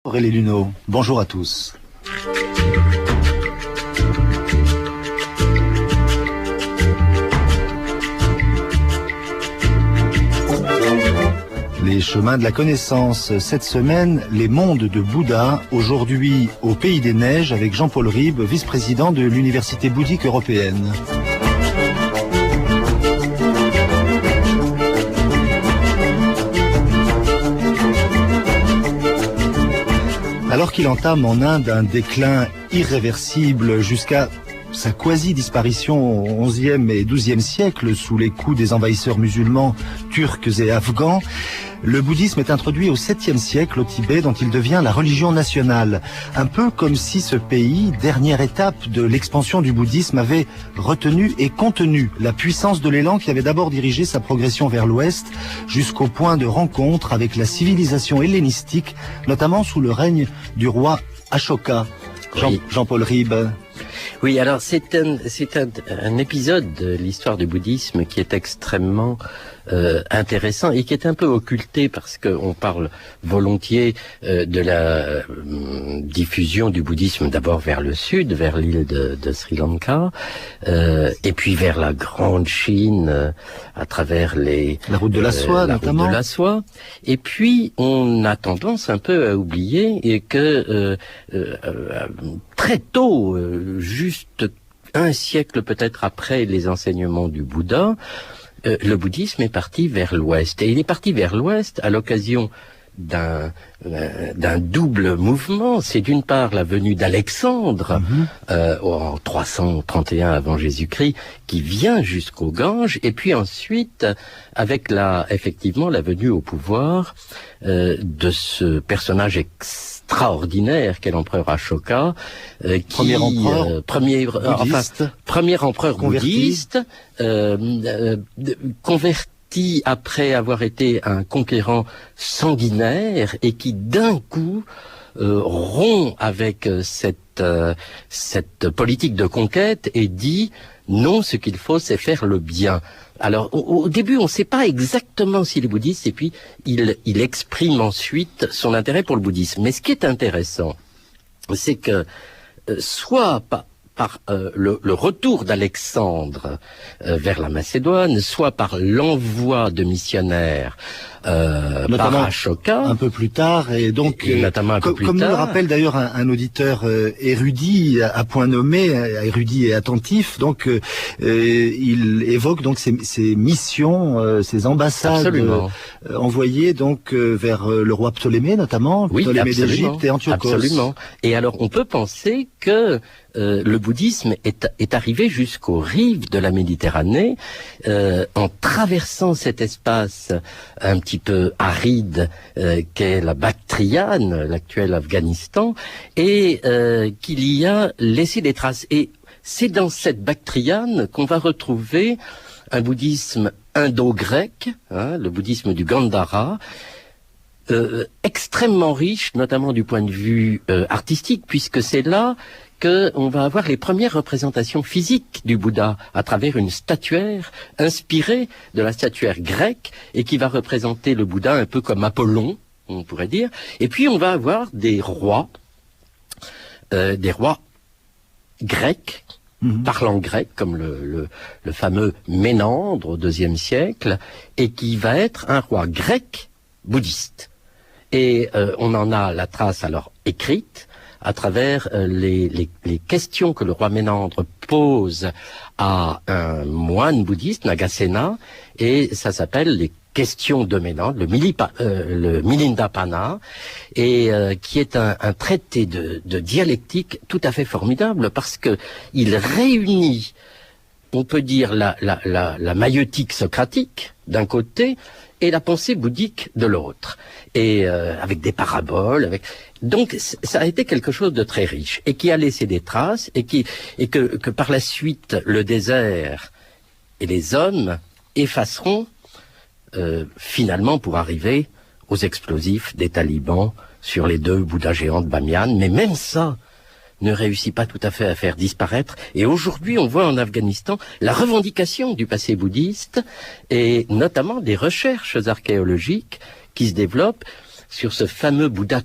Aurélie Luneau, bonjour à tous. Les chemins de la connaissance, cette semaine, les mondes de Bouddha, aujourd'hui au Pays des Neiges avec Jean-Paul Ribes, vice-président de l'Université bouddhique européenne. Alors qu'il entame en Inde un déclin irréversible jusqu'à sa quasi-disparition au XIe et XIIe siècle sous les coups des envahisseurs musulmans turcs et afghans, le bouddhisme est introduit au 7e siècle au Tibet, dont il devient la religion nationale. Un peu comme si ce pays, dernière étape de l'expansion du bouddhisme, avait retenu et contenu la puissance de l'élan qui avait d'abord dirigé sa progression vers l'ouest jusqu'au point de rencontre avec la civilisation hellénistique, notamment sous le règne du roi Ashoka. Jean-Paul Ribes. Oui, alors c'est un épisode de l'histoire du bouddhisme qui est extrêmement intéressant et qui est un peu occulté parce qu'on parle volontiers de la diffusion du bouddhisme d'abord vers le sud, vers l'île de Sri Lanka, et puis vers la grande Chine à travers la route de la soie, notamment. Route de la soie. Et puis on a tendance un peu à oublier que très tôt, juste un siècle peut-être après les enseignements du Bouddha, le bouddhisme est parti vers l'ouest. Et il est parti vers l'ouest à l'occasion d'un double mouvement. C'est d'une part la venue d'Alexandre en 331 avant Jésus-Christ qui vient jusqu'au Gange, et puis ensuite avec effectivement la venue au pouvoir de ce personnage extraordinaire qu'est l'empereur Ashoka, premier empereur bouddhiste, converti après avoir été un conquérant sanguinaire et qui d'un coup rompt avec cette politique de conquête et dit non, ce qu'il faut c'est faire le bien. Alors au début on ne sait pas exactement s'il est bouddhiste, et puis il exprime ensuite son intérêt pour le bouddhisme. Mais ce qui est intéressant, c'est que soit par le retour d'Alexandre vers la Macédoine, soit par l'envoi de missionnaires par Ashoka, un peu plus tard, et donc notamment un peu plus comme tard, nous le rappelle d'ailleurs un auditeur érudit à point nommé, érudit et attentif, donc il évoque donc ces missions, ces ambassades envoyées donc vers le roi Ptolémée notamment, Ptolémée d'Égypte et Antiochos. Absolument. Et alors on peut penser que le bouddhisme est arrivé jusqu'aux rives de la Méditerranée en traversant cet espace un petit peu aride qu'est la Bactriane, l'actuel Afghanistan, et qu'il y a laissé des traces. Et c'est dans cette Bactriane qu'on va retrouver un bouddhisme indo-grec, le bouddhisme du Gandhara, extrêmement riche, notamment du point de vue artistique, puisque c'est là qu'on va avoir les premières représentations physiques du Bouddha à travers une statuaire inspirée de la statuaire grecque et qui va représenter le Bouddha un peu comme Apollon, on pourrait dire. Et puis on va avoir des rois grecs, parlant grec, comme le fameux Ménandre au IIe siècle, et qui va être un roi grec bouddhiste. Et on en a la trace alors écrite à travers les questions que le roi Ménandre pose à un moine bouddhiste, Nagasena, et ça s'appelle les questions de Ménandre, le Milindapana, et qui est un traité de dialectique tout à fait formidable, parce que il réunit, on peut dire, la maïeutique socratique d'un côté et la pensée bouddhique de l'autre, et avec des paraboles, donc ça a été quelque chose de très riche et qui a laissé des traces, et que par la suite le désert et les hommes effaceront finalement pour arriver aux explosifs des talibans sur les 2 Bouddhas géants de Bamiyan. Mais même ça ne réussit pas tout à fait à faire disparaître. Et aujourd'hui, on voit en Afghanistan la revendication du passé bouddhiste et notamment des recherches archéologiques qui se développent sur ce fameux Bouddha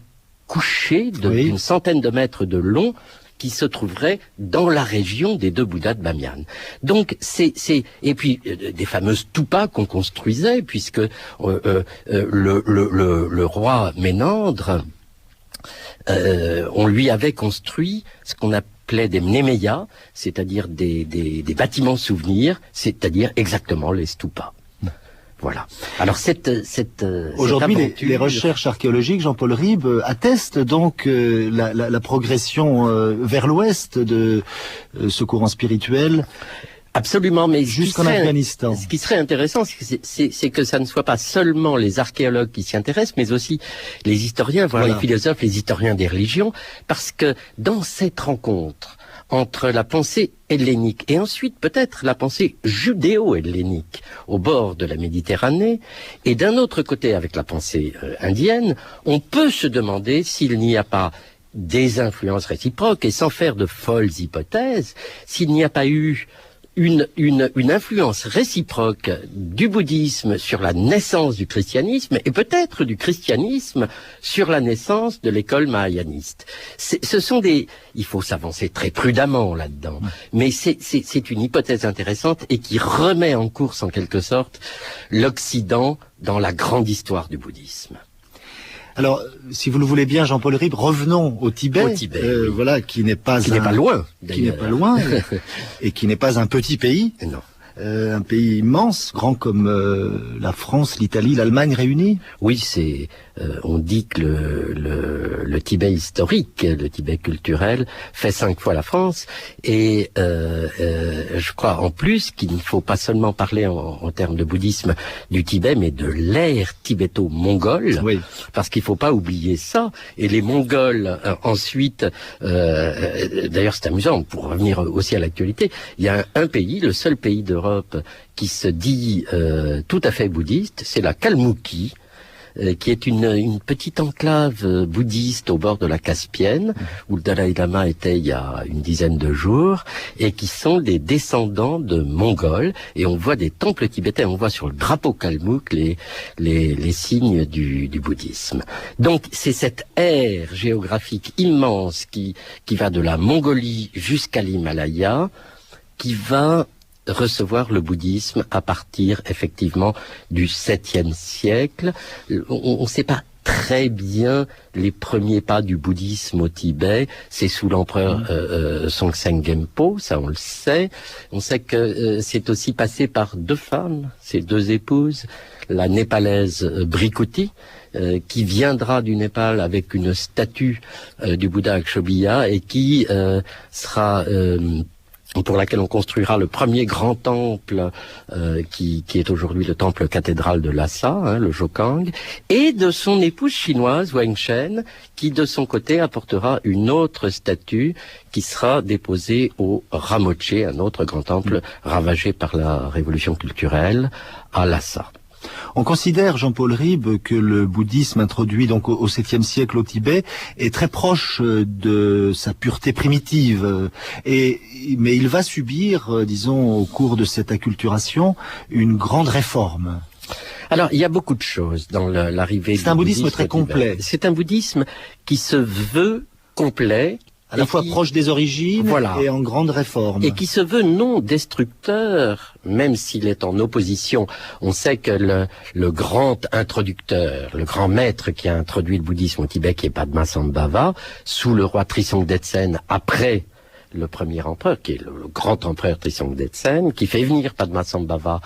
couché d'une centaine de mètres de long qui se trouverait dans la région des deux Bouddhas de Bamiyan. Donc et puis des fameuses stupas qu'on construisait, puisque le roi Ménandre, on lui avait construit ce qu'on appelait des mnéméas, c'est-à-dire des bâtiments souvenirs, c'est-à-dire exactement les stupas. Voilà. Alors aujourd'hui, les recherches archéologiques, Jean-Paul Ribes, attestent donc la progression vers l'ouest de ce courant spirituel. Absolument, mais jusqu'en Afghanistan. Ce qui serait intéressant, c'est que ça ne soit pas seulement les archéologues qui s'y intéressent, mais aussi les historiens, voire les philosophes, les historiens des religions, parce que dans cette rencontre entre la pensée hellénique et ensuite peut-être la pensée judéo-hellénique au bord de la Méditerranée, et d'un autre côté avec la pensée indienne, on peut se demander s'il n'y a pas des influences réciproques, et sans faire de folles hypothèses, s'il n'y a pas eu une influence réciproque du bouddhisme sur la naissance du christianisme et peut-être du christianisme sur la naissance de l'école mahayaniste. Ce sont il faut s'avancer très prudemment là-dedans, mais c'est une hypothèse intéressante et qui remet en course en quelque sorte l'Occident dans la grande histoire du bouddhisme. Alors, si vous le voulez bien, Jean-Paul Ribes, revenons au Tibet, oui. Voilà, qui n'est pas loin, qui n'est pas loin, et qui n'est pas un petit pays. Non. Un pays immense, grand comme la France, l'Italie, l'Allemagne réunis. Oui, on dit que le Tibet historique, le Tibet culturel, fait 5 fois la France, et je crois en plus qu'il ne faut pas seulement parler en termes de bouddhisme du Tibet, mais de l'ère tibéto-mongole, parce qu'il ne faut pas oublier ça. Et les Mongols, ensuite, d'ailleurs c'est amusant, pour revenir aussi à l'actualité, il y a un pays, le seul pays d'Europe qui se dit tout à fait bouddhiste, c'est la Kalmoukie, qui est une petite enclave bouddhiste au bord de la Caspienne, où le Dalai Lama était il y a une dizaine de jours, et qui sont des descendants de Mongols, et on voit des temples tibétains, on voit sur le drapeau kalmouk les signes du bouddhisme. Donc c'est cette aire géographique immense qui va de la Mongolie jusqu'à l'Himalaya, qui va recevoir le bouddhisme à partir effectivement du 7e siècle. On ne sait pas très bien les premiers pas du bouddhisme au Tibet. C'est sous l'empereur Songtsen Gempo, ça on le sait. On sait que c'est aussi passé par 2 femmes, ses 2 épouses, la népalaise Brikuti, qui viendra du Népal avec une statue du Bouddha Akshobhya et qui sera pour laquelle on construira le premier grand temple qui est aujourd'hui le temple cathédral de Lhasa, le Jokang, et de son épouse chinoise Wang Shen, qui de son côté apportera une autre statue qui sera déposée au Ramoche, un autre grand temple ravagé par la révolution culturelle à Lhasa. On considère, Jean-Paul Ribes, que le bouddhisme introduit donc au 7e siècle au Tibet est très proche de sa pureté primitive, mais il va subir, disons, au cours de cette acculturation, une grande réforme. Alors, il y a beaucoup de choses dans l'arrivée. C'est un bouddhisme très complet. C'est un bouddhisme qui se veut complet, à la fois proche des origines et en grande réforme. Et qui se veut non destructeur, même s'il est en opposition. On sait que le grand introducteur, le grand maître qui a introduit le bouddhisme au Tibet, qui est Padmasambhava, sous le roi Trisong Detsen, après le premier empereur, qui est le grand empereur Trisong Detsen, qui fait venir Padmasambhava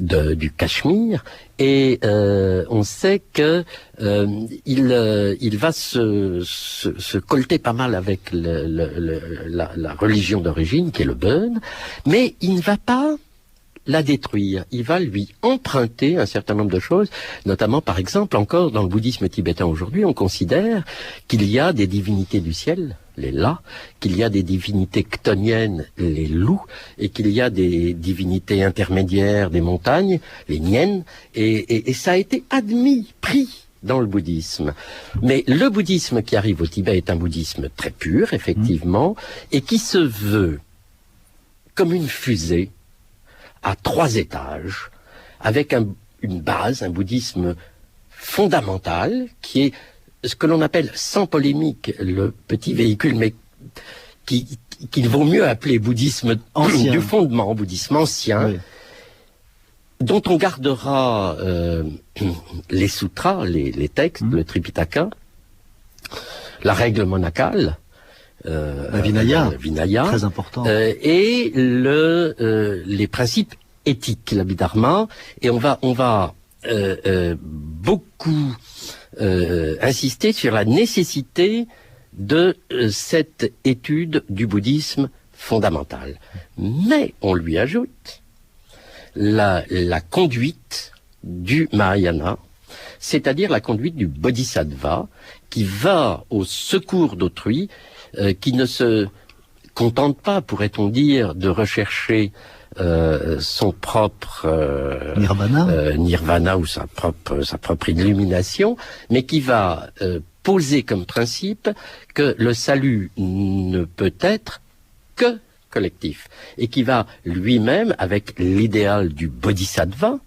du Cachemire, et on sait que il va se colter pas mal avec la religion d'origine, qui est le Bön, mais il ne va pas la détruire. Il va lui emprunter un certain nombre de choses, notamment, par exemple, encore dans le bouddhisme tibétain aujourd'hui, on considère qu'il y a des divinités du ciel, les La, qu'il y a des divinités chtoniennes, les Loups, et qu'il y a des divinités intermédiaires des montagnes, les Nien, et ça a été admis, pris dans le bouddhisme. Mais le bouddhisme qui arrive au Tibet est un bouddhisme très pur, effectivement, et qui se veut comme une fusée à 3 étages, avec une base, un bouddhisme fondamental, qui est ce que l'on appelle sans polémique le petit véhicule, mais qu'il vaut mieux appeler bouddhisme ancien, du fondement, bouddhisme ancien, oui, dont on gardera les sutras, les textes, le Tripitaka, la règle monacale, Vinaya, très important, et les principes éthiques, l'Abhidharma, et on va beaucoup insister sur la nécessité de cette étude du bouddhisme fondamental. Mais on lui ajoute la conduite du Mahayana, c'est-à-dire la conduite du bodhisattva, qui va au secours d'autrui, qui ne se contente pas, pourrait-on dire, de rechercher son propre nirvana ou sa propre illumination, mais qui va poser comme principe que le salut ne peut être que collectif, et qui va lui-même, avec l'idéal du bodhisattva,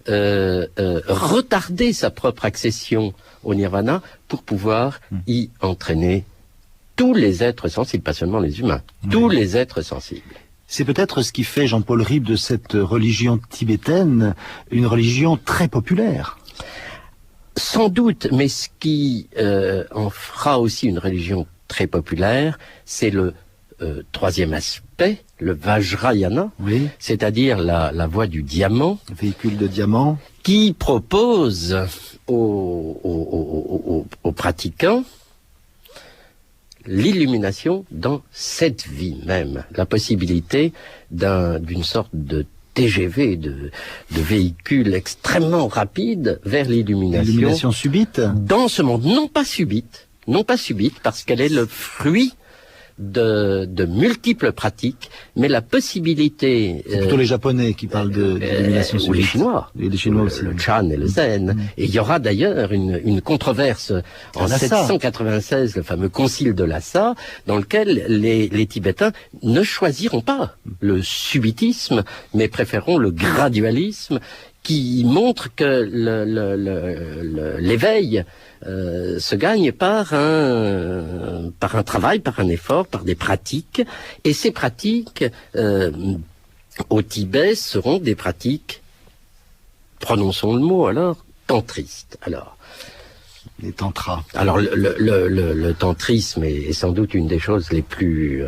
retarder sa propre accession au nirvana pour pouvoir y entraîner tous les êtres sensibles, pas seulement les humains, tous les êtres sensibles. C'est peut-être ce qui fait, Jean-Paul Ribe, de cette religion tibétaine une religion très populaire. Sans doute, mais ce qui en fera aussi une religion très populaire, c'est le troisième aspect, le Vajrayana, oui, c'est-à-dire la voie du diamant, véhicule de diamant, qui propose aux pratiquants l'illumination dans cette vie même, la possibilité d'une sorte de TGV, de véhicule extrêmement rapide vers l'illumination. L'illumination subite ? Dans ce monde, non pas subite, parce qu'elle est le fruit de multiples pratiques, mais la possibilité... C'est plutôt les Japonais qui parlent d'illumination subite. Ou les Chinois. Et les Chinois aussi. Le Chan et le Zen. Et il y aura d'ailleurs une controverse en 796, le fameux concile de Lhasa, dans lequel les Tibétains ne choisiront pas le subitisme, mais préféreront le gradualisme, qui montre que l'éveil se gagne par un travail, par un effort, par des pratiques. Et ces pratiques, au Tibet, seront des pratiques, prononçons le mot alors, tantristes. Alors, les tantras. Alors le tantrisme est sans doute une des choses les plus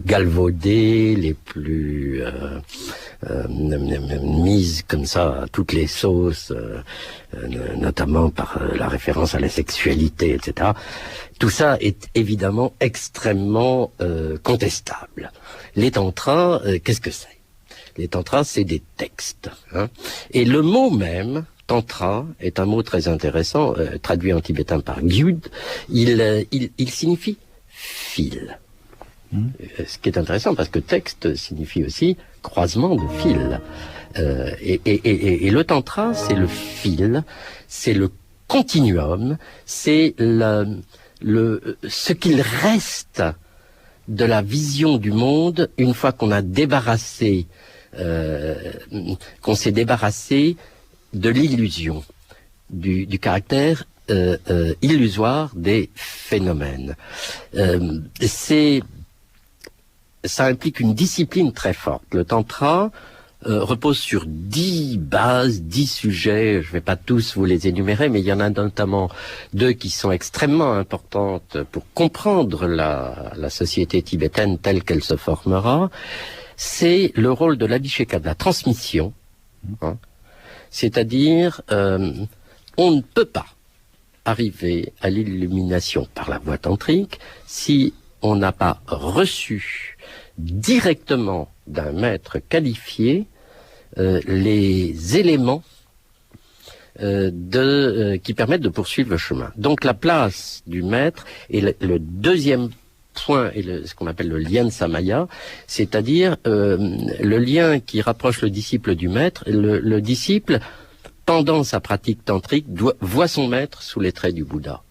galvaudées, les plus mises comme ça à toutes les sauces, notamment par la référence à la sexualité, etc. Tout ça est évidemment extrêmement contestable. Les tantras, qu'est-ce que c'est ? Les tantras, c'est des textes, hein. Et le mot même, tantra, est un mot très intéressant, traduit en tibétain par gyud. Il signifie fil. Ce qui est intéressant parce que texte signifie aussi croisement de fils. Et le tantra, c'est le fil, c'est le continuum, c'est ce qu'il reste de la vision du monde une fois qu'on a débarrassé, qu'on s'est débarrassé de l'illusion, du caractère illusoire des phénomènes. Ça implique une discipline très forte. Le tantra repose sur 10 bases, 10 sujets. Je ne vais pas tous vous les énumérer, mais il y en a notamment 2 qui sont extrêmement importantes pour comprendre la société tibétaine telle qu'elle se formera. C'est le rôle de l'abhisheka, de la transmission, hein. C'est-à-dire, on ne peut pas arriver à l'illumination par la voie tantrique si on n'a pas reçu directement d'un maître qualifié les éléments qui permettent de poursuivre le chemin. Donc la place du maître est le deuxième point est ce qu'on appelle le lien de Samaya, c'est-à-dire le lien qui rapproche le disciple du maître. Le disciple, pendant sa pratique tantrique, voit son maître sous les traits du Bouddha.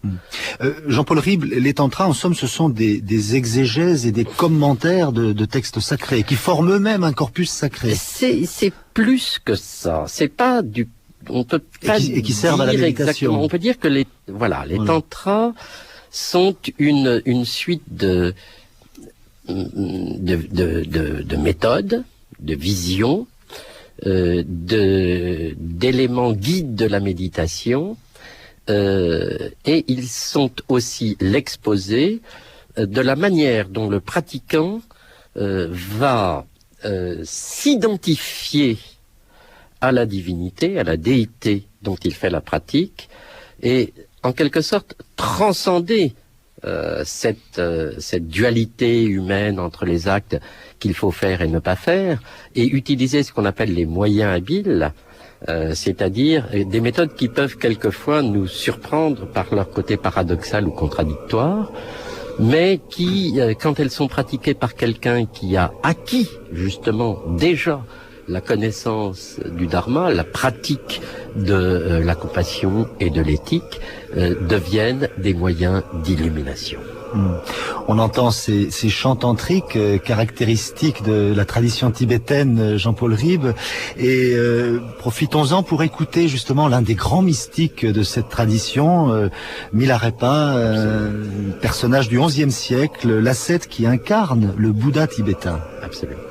Jean-Paul Ribe, les tantras, en somme, ce sont des exégèses et des commentaires de textes sacrés, qui forment eux-mêmes un corpus sacré. C'est plus que ça. C'est pas du peut pas et qui servent à la méditation. Exactement. On peut dire que les tantras sont une suite de méthodes, de visions, d'éléments guides de la méditation, et ils sont aussi l'exposé de la manière dont le pratiquant va s'identifier à la divinité, à la déité dont il fait la pratique, et en quelque sorte transcender cette dualité humaine entre les actes qu'il faut faire et ne pas faire, et utiliser ce qu'on appelle les moyens habiles, c'est-à-dire des méthodes qui peuvent quelquefois nous surprendre par leur côté paradoxal ou contradictoire, mais qui, quand elles sont pratiquées par quelqu'un qui a acquis justement déjà la connaissance du dharma, la pratique de la compassion et de l'éthique, deviennent des moyens d'illumination. On entend ces chants tantriques caractéristiques de la tradition tibétaine, Jean-Paul Ribes, et profitons-en pour écouter justement l'un des grands mystiques de cette tradition, Milarepa, personnage du XIe siècle, l'ascète qui incarne le Bouddha tibétain. Absolument.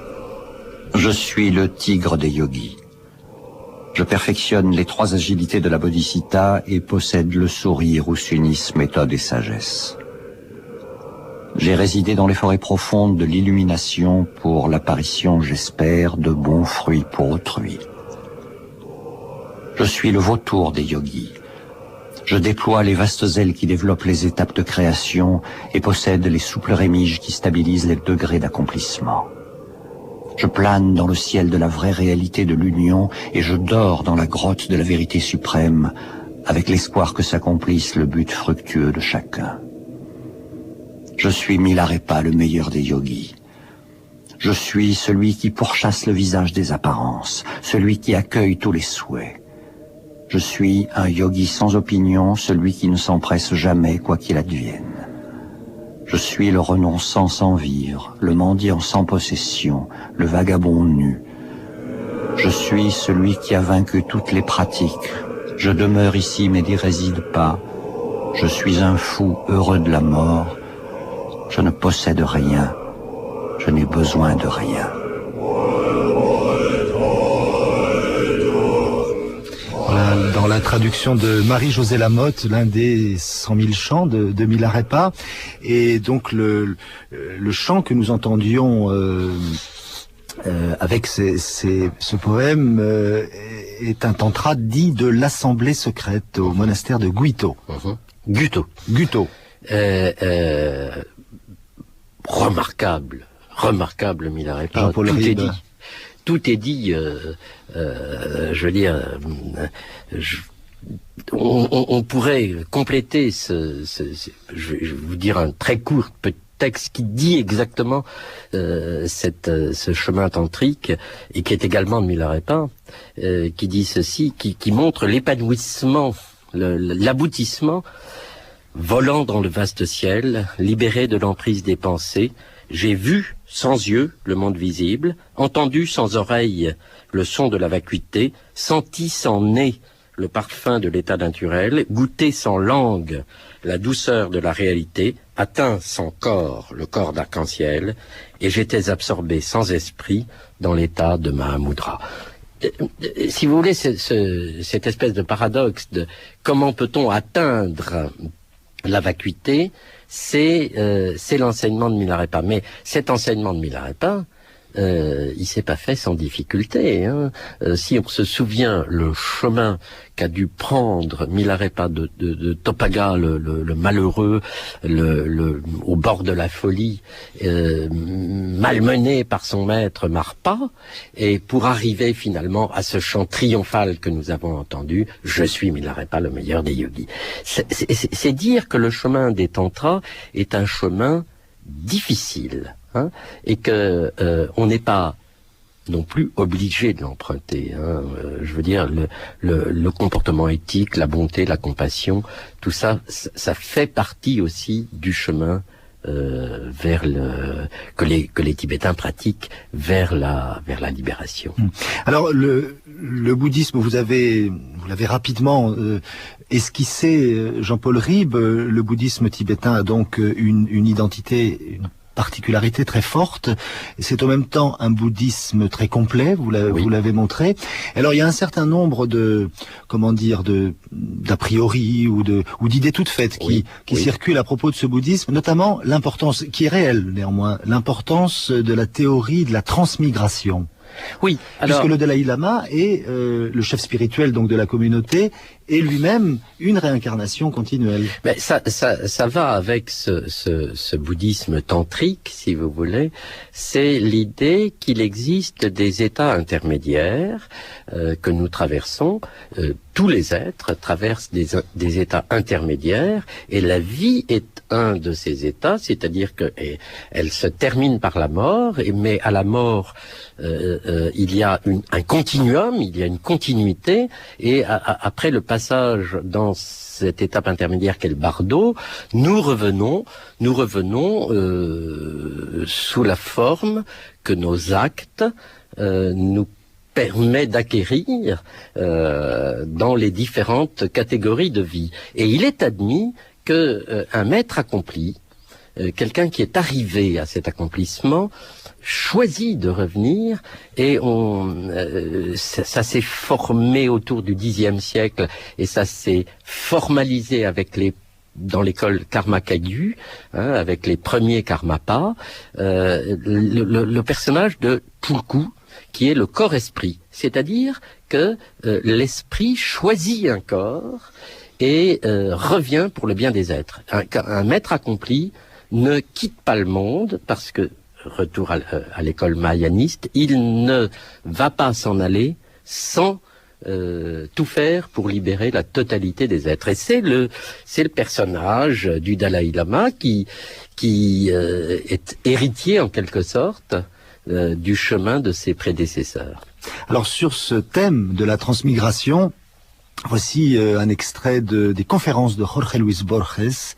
Je suis le tigre des yogis. Je perfectionne les 3 agilités de la bodhisattva et possède le sourire où s'unissent méthode et sagesse. J'ai résidé dans les forêts profondes de l'illumination pour l'apparition, j'espère, de bons fruits pour autrui. Je suis le vautour des yogis. Je déploie les vastes ailes qui développent les étapes de création et possède les souples rémiges qui stabilisent les degrés d'accomplissement. Je plane dans le ciel de la vraie réalité de l'union et je dors dans la grotte de la vérité suprême avec l'espoir que s'accomplisse le but fructueux de chacun. Je suis Milarepa, le meilleur des yogis. Je suis celui qui pourchasse le visage des apparences, celui qui accueille tous les souhaits. Je suis un yogi sans opinion, celui qui ne s'empresse jamais quoi qu'il advienne. Je suis le renonçant sans vivre, le mendiant sans possession, le vagabond nu. Je suis celui qui a vaincu toutes les pratiques. Je demeure ici mais n'y réside pas. Je suis un fou heureux de la mort. Je ne possède rien. Je n'ai besoin de rien. Voilà, dans la traduction de Marie-Josée Lamotte, l'un des 100 000 chants de Milarepa. Et donc le chant que nous entendions avec ce poème est un tantra dit de l'assemblée secrète au monastère de Guito. Guto. Remarquable Milarepa. Tout est dit. Je veux dire, on pourrait compléter je vais vous dire un très court texte qui dit exactement ce chemin tantrique et qui est également de Milarepa, qui dit ceci, qui montre l'épanouissement, l'aboutissement. Volant dans le vaste ciel, libéré de l'emprise des pensées, j'ai vu sans yeux le monde visible, entendu sans oreille le son de la vacuité, senti sans nez le parfum de l'état naturel, goûté sans langue la douceur de la réalité, atteint sans corps le corps d'arc-en-ciel, et j'étais absorbé sans esprit dans l'état de Mahamudra. Si vous voulez, cette espèce de paradoxe de comment peut-on atteindre la vacuité, c'est l'enseignement de Milarepa. Mais cet enseignement de Milarepa, il s'est pas fait sans difficulté. Si on se souvient le chemin qu'a dû prendre Milarepa de Topaga, le malheureux, au bord de la folie, malmené par son maître Marpa, et pour arriver finalement à ce chant triomphal que nous avons entendu, je suis Milarepa, le meilleur des yogis. C'est dire que le chemin des tantras est un chemin difficile. Et que on n'est pas non plus obligé de l'emprunter. Je veux dire, le comportement éthique, la bonté, la compassion, tout ça, ça fait partie aussi du chemin que les Tibétains pratiquent vers la libération. Alors le bouddhisme, vous l'avez rapidement esquissé, Jean-Paul Ribes. Le bouddhisme tibétain a donc une identité, une particularité très forte. C'est en même temps un bouddhisme très complet, vous l'avez montré. Alors il y a un certain nombre d'a priori ou d'idées toutes faites qui circulent à propos de ce bouddhisme, notamment l'importance, qui est réelle néanmoins, l'importance de la théorie de la transmigration. Oui, alors... Puisque le Dalai Lama est le chef spirituel donc de la communauté et lui-même une réincarnation continuelle. Mais ça va avec ce bouddhisme tantrique, si vous voulez. C'est l'idée qu'il existe des états intermédiaires que nous traversons. Tous les êtres traversent des états intermédiaires et la vie est un de ces états, c'est-à-dire que elle se termine par la mort, mais à la mort il y a un continuum, il y a une continuité, et après le passage dans cette étape intermédiaire qu'est le bardo, nous revenons sous la forme que nos actes nous permet d'acquérir dans les différentes catégories de vie. Et il est admis que un maître accompli, quelqu'un qui est arrivé à cet accomplissement, choisit de revenir, et ça s'est formé autour du Xe siècle, et ça s'est formalisé dans l'école Karma Kagyu, avec les premiers Karmapas, le personnage de Tulku, qui est le corps-esprit, c'est-à-dire que l'esprit choisit un corps et revient pour le bien des êtres. Un maître accompli ne quitte pas le monde parce que, retour à l'école mayaniste, il ne va pas s'en aller sans tout faire pour libérer la totalité des êtres. Et c'est le personnage du Dalai Lama qui est héritier en quelque sorte du chemin de ses prédécesseurs. Alors sur ce thème de la transmigration, voici un extrait des conférences de Jorge Luis Borges,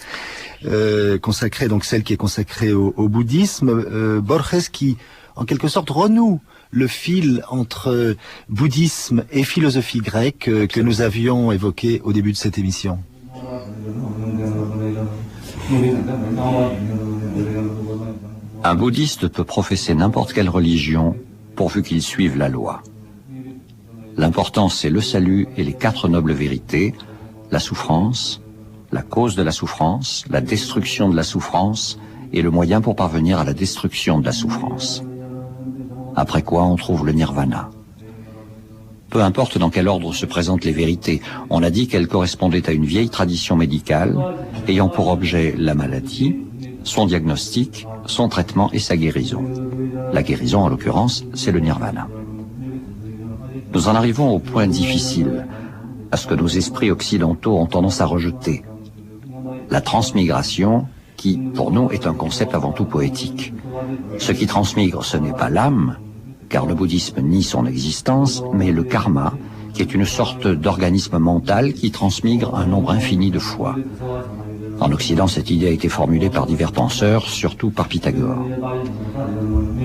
consacrée, donc celle qui est consacrée au bouddhisme. Borges qui, en quelque sorte, renoue le fil entre bouddhisme et philosophie grecque que nous avions évoqué au début de cette émission. Un bouddhiste peut professer n'importe quelle religion pourvu qu'il suive la loi. L'important, c'est le salut et les 4 nobles vérités, la souffrance, la cause de la souffrance, la destruction de la souffrance et le moyen pour parvenir à la destruction de la souffrance. Après quoi on trouve le nirvana. Peu importe dans quel ordre se présentent les vérités, on a dit qu'elles correspondaient à une vieille tradition médicale ayant pour objet la maladie, son diagnostic, son traitement et sa guérison. La guérison, en l'occurrence, c'est le nirvana. Nous en arrivons au point difficile, à ce que nos esprits occidentaux ont tendance à rejeter. La transmigration, qui, pour nous, est un concept avant tout poétique. Ce qui transmigre, ce n'est pas l'âme, car le bouddhisme nie son existence, mais le karma, qui est une sorte d'organisme mental qui transmigre un nombre infini de fois. En Occident, cette idée a été formulée par divers penseurs, surtout par Pythagore.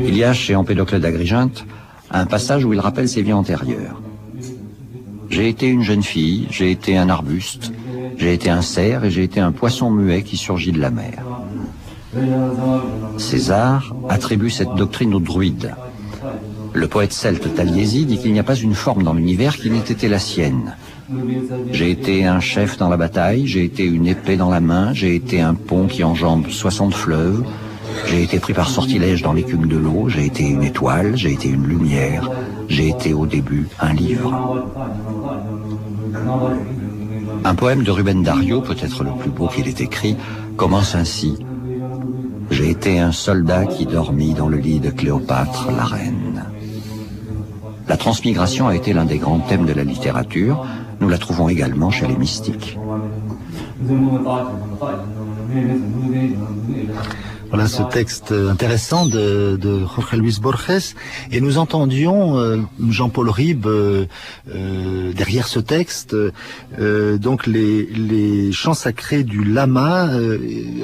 Il y a chez Empédocle d'Agrigente un passage où il rappelle ses vies antérieures. J'ai été une jeune fille, j'ai été un arbuste, j'ai été un cerf et j'ai été un poisson muet qui surgit de la mer. César attribue cette doctrine aux druides. Le poète celte Taliesin dit qu'il n'y a pas une forme dans l'univers qui n'ait été la sienne. J'ai été un chef dans la bataille, j'ai été une épée dans la main, j'ai été un pont qui enjambe 60 fleuves, j'ai été pris par sortilège dans l'écume de l'eau, j'ai été une étoile, j'ai été une lumière, j'ai été au début un livre. Un poème de Rubén Dario, peut-être le plus beau qu'il ait écrit, commence ainsi. J'ai été un soldat qui dormit dans le lit de Cléopâtre, la reine. La transmigration a été l'un des grands thèmes de la littérature. Nous la trouvons également chez les mystiques. Voilà ce texte intéressant de Jorge Luis Borges. Et nous entendions Jean-Paul Ribes derrière ce texte, donc les chants sacrés du lama,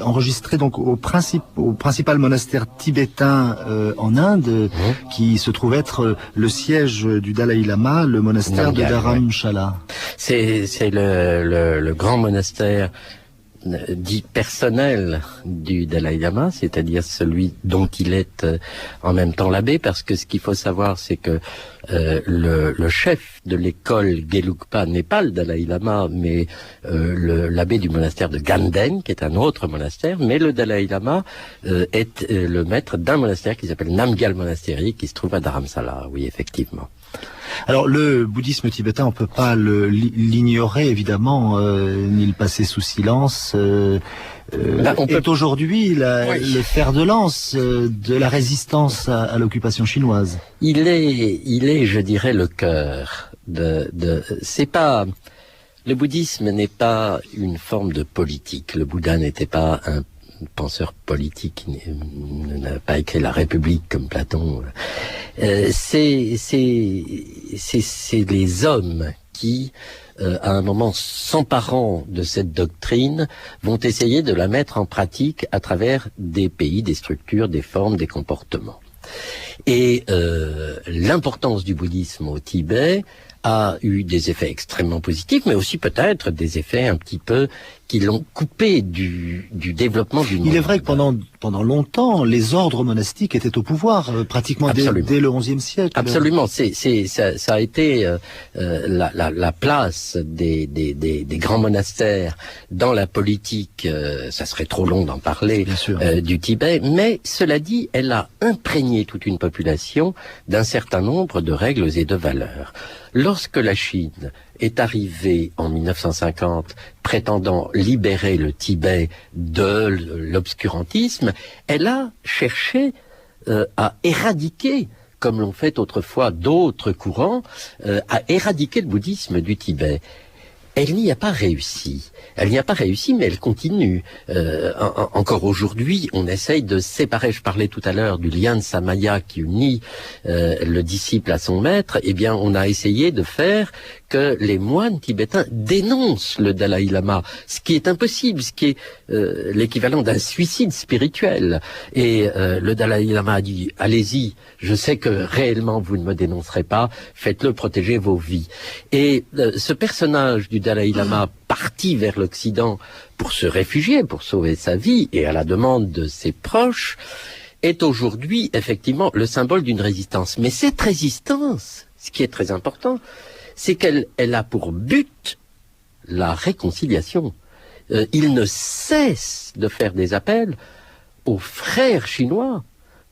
enregistrés donc au principal monastère tibétain en Inde, qui se trouve être le siège du Dalai Lama, le monastère de Dharamshala. C'est le grand monastère dit personnel du Dalai Lama, c'est-à-dire celui dont il est en même temps l'abbé, parce que ce qu'il faut savoir, c'est que le chef de l'école Gelugpa n'est pas le Dalai Lama, mais l'abbé du monastère de Ganden, qui est un autre monastère, mais le Dalai Lama est le maître d'un monastère qui s'appelle Namgyal Monastery, qui se trouve à Dharamsala, oui, effectivement. Alors le bouddhisme tibétain, on peut pas l'ignorer évidemment, ni le passer sous silence. Est aujourd'hui le fer de lance de la résistance à l'occupation chinoise. Il est, je dirais, le cœur c'est pas. Le bouddhisme n'est pas une forme de politique. Le Bouddha n'était pas un penseur politique, il n'a pas écrit la République comme Platon. C'est les hommes qui, à un moment s'emparant de cette doctrine, vont essayer de la mettre en pratique à travers des pays, des structures, des formes, des comportements. Et l'importance du bouddhisme au Tibet a eu des effets extrêmement positifs, mais aussi peut-être des effets un petit peu qui l'ont coupé du développement du monde. Il est vrai que pendant longtemps, les ordres monastiques étaient au pouvoir, pratiquement dès le XIe siècle. Absolument, ça a été la place des grands monastères dans la politique. Ça serait trop long d'en parler du Tibet, mais cela dit, elle a imprégné toute une population d'un certain nombre de règles et de valeurs. Lorsque la Chine est arrivée en 1950 prétendant libérer le Tibet de l'obscurantisme, elle a cherché à éradiquer, comme l'ont fait autrefois d'autres courants, à éradiquer le bouddhisme du Tibet. Elle n'y a pas réussi. Elle n'y a pas réussi, mais elle continue. Encore aujourd'hui, on essaye de séparer. Je parlais tout à l'heure du lien de Samaya qui unit le disciple à son maître. Eh bien, on a essayé de faire que les moines tibétains dénoncent le Dalai Lama, ce qui est impossible, ce qui est l'équivalent d'un suicide spirituel. Et le Dalai Lama a dit « Allez-y, je sais que réellement vous ne me dénoncerez pas, faites-le, protégez vos vies. » Et ce personnage du Dalai Lama parti vers l'Occident pour se réfugier, pour sauver sa vie, et à la demande de ses proches, est aujourd'hui effectivement le symbole d'une résistance. Mais cette résistance, ce qui est très important, c'est qu'elle a pour but la réconciliation. Il ne cesse de faire des appels aux frères chinois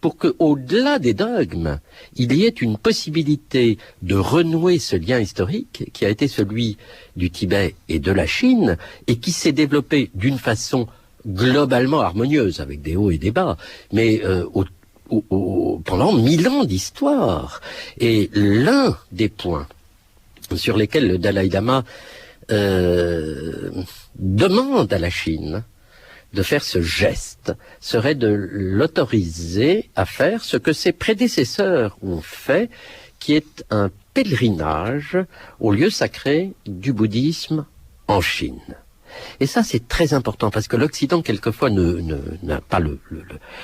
pour que, au-delà des dogmes, il y ait une possibilité de renouer ce lien historique qui a été celui du Tibet et de la Chine et qui s'est développé d'une façon globalement harmonieuse, avec des hauts et des bas, mais pendant 1000 ans d'histoire. Et l'un des points sur lesquels le Dalai Lama demande à la Chine de faire ce geste serait de l'autoriser à faire ce que ses prédécesseurs ont fait, qui est un pèlerinage au lieu sacré du bouddhisme en Chine. Et ça, c'est très important, parce que l'Occident, quelquefois, n'a pas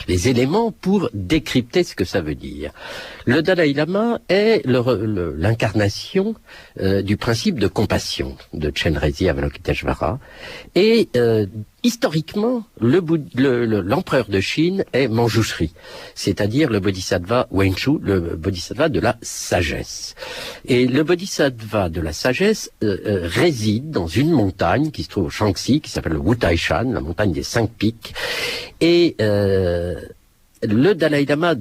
les éléments pour décrypter ce que ça veut dire. Le Dalai Lama est l'incarnation du principe de compassion de Chenrezig Avalokiteshvara. Et historiquement, l'empereur de Chine est Manjushri, c'est-à-dire le bodhisattva Wenshu, le bodhisattva de la sagesse. Et le bodhisattva de la sagesse réside dans une montagne qui se trouve au Shaanxi, qui s'appelle le Wutaishan, la montagne des 5 pics. Et le Dalai Lama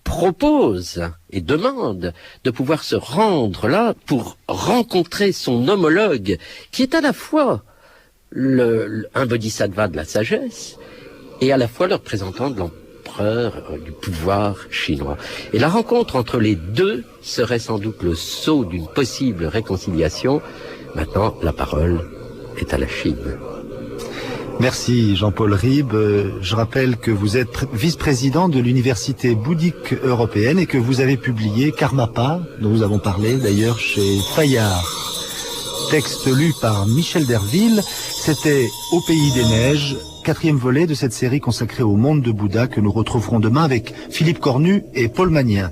propose et demande de pouvoir se rendre là pour rencontrer son homologue, qui est à la fois un bodhisattva de la sagesse et à la fois le représentant de l'empereur du pouvoir chinois. Et la rencontre entre les deux serait sans doute le sceau d'une possible réconciliation. Maintenant, la parole est à la Chine. Merci Jean-Paul Ribes. Je rappelle que vous êtes vice-président de l'Université bouddhique européenne et que vous avez publié Karmapa, dont nous avons parlé d'ailleurs chez Fayard. Texte lu par Michel Derville, c'était Au pays des neiges, 4e volet de cette série consacrée au monde de Bouddha que nous retrouverons demain avec Philippe Cornu et Paul Magnien.